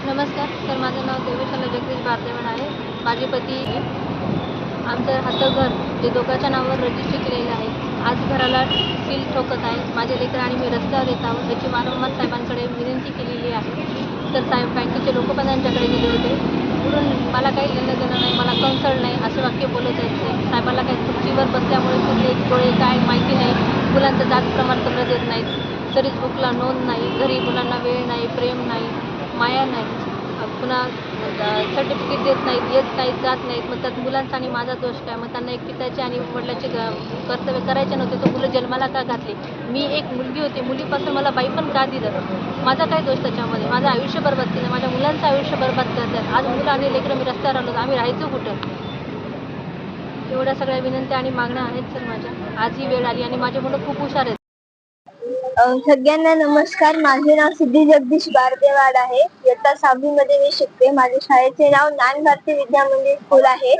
नमस्कार सर, माझं नाव देवशाला जगदीश भारदेवण आहे. माझे पती आमचं राहतं घर जे दोघांच्या नावावर रजिस्टर केलेलं आहे. आज घराला सील ठोकत आहे. माझे लेकरं आणि मी रस्त्यावर येत आहोत. याची वारंवार साहेबांकडे विनंती केलेली आहे. तर साहेब बँकेचे लोक पण त्यांच्याकडे गेले होते. पुढून मला काही घेणं देणं नाही, मला कन्सल्ट नाही असे वाक्य बोलत आहेत. साहेबाला काही खुर्चीवर बसल्यामुळे कुठले डोळे काय माहिती नाही. मुलांचं जात प्रमाणपत्र देत नाहीत. तरीच बुकला नोंद नाही. घरी मुलांना वेळ नाही, प्रेम नाही, माया नाही. पुन्हा सर्टिफिकेट देत नाहीत, येत नाहीत, जात नाहीत. मग त्यात मुलांचा आणि माझा दोष काय? मग त्यांना एक पित्याचे आणि वडिलांचे कर्तव्य करायचे नव्हते, तर मुलं जन्माला का घातली? मी एक मुलगी होती, मुलीपासून मला बाई पण का दिलं? माझा काय दोष त्याच्यामध्ये? माझं आयुष्य बरबाद केलं, माझ्या मुलांचं आयुष्य बरबाद करतात. आज मुलं आणि लेकरं मी रस्त्यावर आलो, आम्ही राहायचो कुठं? एवढ्या सगळ्या विनंत्या आणि मागण्या आहेत सर माझ्या. आज ही वेळ आली आणि माझे मुलं खूप हुशार आहेत. सगळ्यांना नमस्कार. माझे नाव सिद्धी जगदीश भारदेवाड आहे. इयत्ता 6वी मध्ये मी शिकते. माझ्या शाळेचे नाव ज्ञान भारती विद्या मंदिर स्कूल आहे.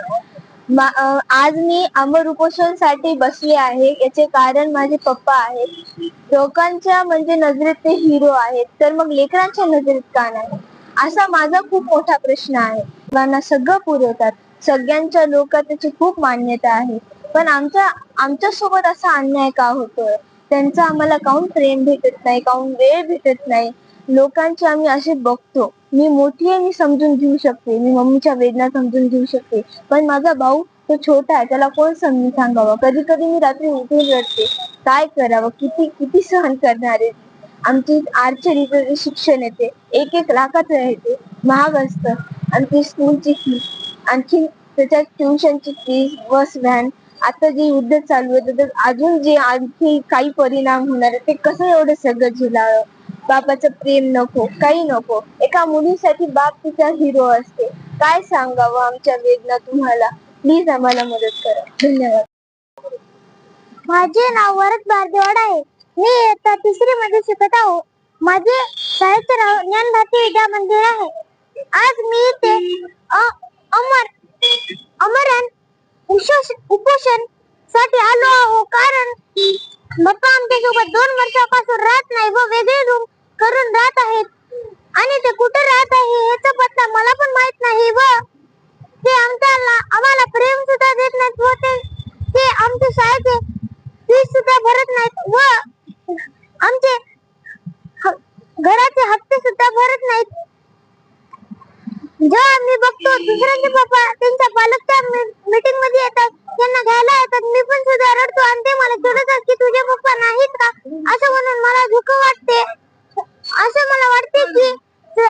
आज मी अमर उपोषणासाठी बसले आहे. याचे कारण माझे पप्पा आहेत. लोकांच्या म्हणजे नजरेत ते हिरो आहेत, तर मग लेकरांच्या नजरेत का नाही, असा माझा खूप मोठा प्रश्न आहे. लोकांना सगळं पुरवतात, सगळ्यांच्या लोकात त्याची खूप मान्यता आहे, पण आमच्या सोबत असा अन्याय का होतोय? त्यांचा आम्हाला काहून प्रेम भेटत नाही, काहून वेळ भेटत नाही? लोकांचे आम्ही असे बघतो. मी मोठी आहे, मी समजून घेऊ शकते, मी मम्मीच्या वेदना समजून घेऊ शकते, पण माझा भाऊ तो छोटा आहे, त्याला कोण समजून सांगावं? कधी कधी मी रात्री उठून रडते. काय करावं? किती किती सहन करणार आहे? आमची आर्चरीचं जे शिक्षण येते 1-1 लाखाचं येते, महाग असतं. आमची स्कूलची फी, आणखी त्याच्यात ट्युशनची फीस, बस व्हॅन, आता जे युद्ध चालू आहे तर अजून जे आणखी काही परिणाम होणार आहे, ते कसं एवढं सगळं झेलावं? बापाचं प्रेम नको, काही नको. एका मुलीसाठी बाप तिचा हिरो असते. काय सांगावं आमच्या वेदना तुम्हाला? प्लीज आम्हाला मदत करा. धन्यवाद. माझे नाव वरद भारदेवाड आहे. मी इयत्ता 3री मध्ये शिकत आहो. माझे शाळेचे नाव ज्ञान भारती विद्या मंदिर आहे. आज मी इथे अमरण उपोषण साठी आलो आहो, कारण बाप्पा आमच्या सोबत 2 वर्षापासून राहत नाही व वेगळे रूम करून राहत आहेत, आणि ते कुठे राहत आहे याचा पत्ता मला पण माहित नाही, व ते आम्हाला प्रेम सुद्धा देत नाहीत, व ते आमच्या शाळेचे फीस सुद्धा भरत नाहीत, व आमचे घराचे हप्ते सुद्धा भरत नाहीत. जेव्हा मी बघतो दुसऱ्यांचे पप्पा त्यांच्या पालकच्या मीटिंग मध्ये येतात, त्यांना घ्यायला येतात, मी पण सुद्धा रडतो आणि ते मला चिडवतात की तुझे पप्पा नाहीत का, असं म्हणून मला दुःख वाटते. असं मला वाटते की